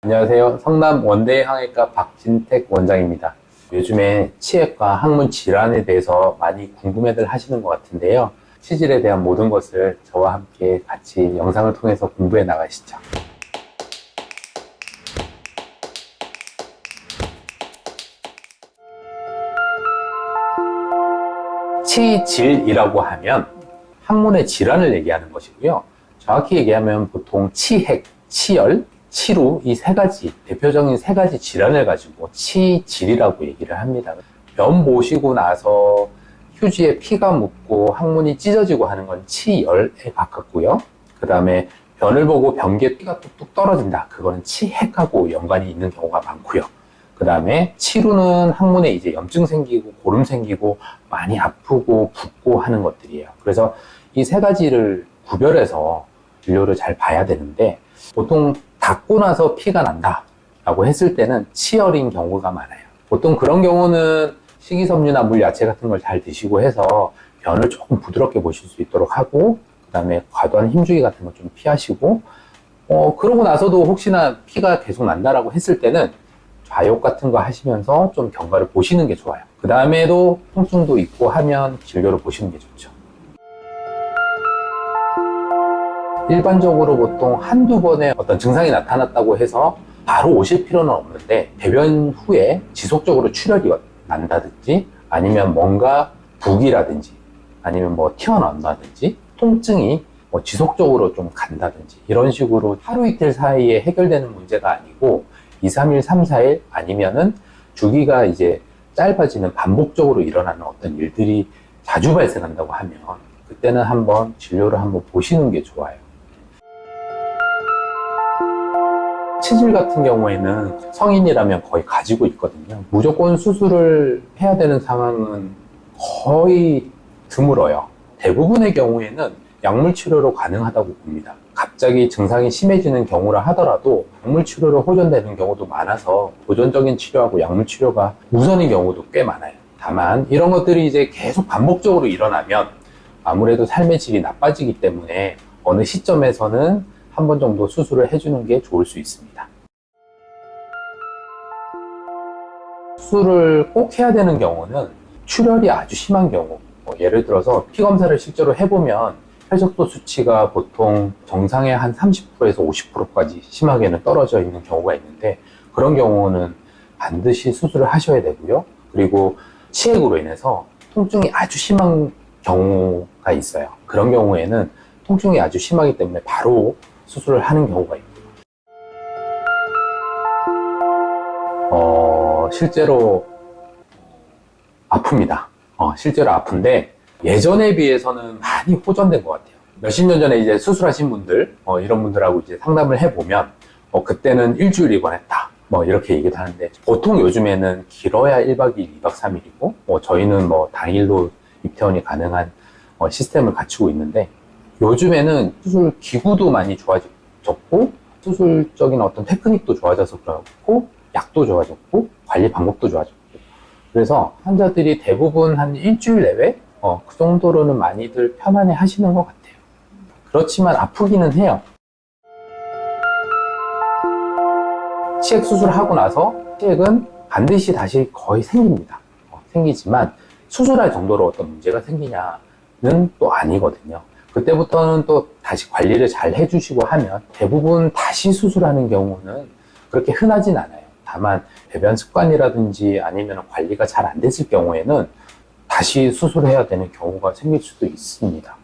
안녕하세요. 성남 원대항해과 박진택 원장입니다. 요즘에 치핵과 항문 질환에 대해서 많이 궁금해들 하시는 것 같은데요. 치질에 대한 모든 것을 저와 함께 같이 영상을 통해서 공부해 나가시죠. 치질이라고 하면 항문의 질환을 얘기하는 것이고요. 정확히 얘기하면 보통 치핵, 치열, 치루 이 세 가지 대표적인 세 가지 질환을 가지고 치질이라고 얘기를 합니다. 변 보시고 나서 휴지에 피가 묻고 항문이 찢어지고 하는 건 치열에 가깝고요. 그 다음에 변을 보고 변기에 피가 뚝뚝 떨어진다. 그거는 치핵하고 연관이 있는 경우가 많고요. 그 다음에 치루는 항문에 이제 염증 생기고 고름 생기고 많이 아프고 붓고 하는 것들이에요. 그래서 이 세 가지를 구별해서 진료를 잘 봐야 되는데 보통 닦고 나서 피가 난다 라고 했을 때는 치열인 경우가 많아요. 보통 그런 경우는 식이섬유나 물, 야채 같은 걸 잘 드시고 해서 변을 조금 부드럽게 보실 수 있도록 하고 그 다음에 과도한 힘주기 같은 거 좀 피하시고 그러고 나서도 혹시나 피가 계속 난다라고 했을 때는 좌욕 같은 거 하시면서 좀 경과를 보시는 게 좋아요. 그 다음에도 통증도 있고 하면 진료를 보시는 게 좋죠. 일반적으로 보통 한두 번의 어떤 증상이 나타났다고 해서 바로 오실 필요는 없는데 대변 후에 지속적으로 출혈이 난다든지 아니면 뭔가 부기라든지 아니면 뭐 튀어나온다든지 통증이 지속적으로 좀 간다든지 이런 식으로 하루 이틀 사이에 해결되는 문제가 아니고 2, 3일, 3, 4일 아니면은 주기가 이제 짧아지는 반복적으로 일어나는 어떤 일들이 자주 발생한다고 하면 그때는 한번 진료를 한번 보시는 게 좋아요. 치질 같은 경우에는 성인이라면 거의 가지고 있거든요. 무조건 수술을 해야 되는 상황은 거의 드물어요. 대부분의 경우에는 약물 치료로 가능하다고 봅니다. 갑자기 증상이 심해지는 경우라 하더라도 약물 치료로 호전되는 경우도 많아서 보존적인 치료하고 약물 치료가 우선인 경우도 꽤 많아요. 다만 이런 것들이 이제 계속 반복적으로 일어나면 아무래도 삶의 질이 나빠지기 때문에 어느 시점에서는 한 번 정도 수술을 해주는 게 좋을 수 있습니다. 수술을 꼭 해야 되는 경우는 출혈이 아주 심한 경우, 예를 들어서 피 검사를 실제로 해보면 혈색소 수치가 보통 정상의 한 30%에서 50%까지 심하게는 떨어져 있는 경우가 있는데 그런 경우는 반드시 수술을 하셔야 되고요. 그리고 치핵으로 인해서 통증이 아주 심한 경우가 있어요. 그런 경우에는 통증이 아주 심하기 때문에 바로 수술을 하는 경우가 있고요. 실제로 아픕니다. 실제로 아픈데 예전에 비해서는 많이 호전된 것 같아요. 몇십 년 전에 이제 수술하신 분들, 이런 분들하고 이제 상담을 해보면, 그때는 일주일 입원했다. 이렇게 얘기도 하는데, 보통 요즘에는 길어야 1박 2일, 2박 3일이고, 저희는 당일로 입퇴원이 가능한 시스템을 갖추고 있는데, 요즘에는 수술 기구도 많이 좋아졌고, 수술적인 어떤 테크닉도 좋아져서 그렇고, 약도 좋아졌고, 관리 방법도 좋아졌고. 그래서 환자들이 대부분 한 일주일 내외? 그 정도로는 많이들 편안해 하시는 것 같아요. 그렇지만 아프기는 해요. 치핵 수술하고 나서 치핵은 반드시 다시 거의 생깁니다. 생기지만 수술할 정도로 어떤 문제가 생기냐는 또 아니거든요. 그때부터는 또 다시 관리를 잘 해주시고 하면 대부분 다시 수술하는 경우는 그렇게 흔하진 않아요. 다만 배변 습관이라든지 아니면 관리가 잘 안 됐을 경우에는 다시 수술해야 되는 경우가 생길 수도 있습니다.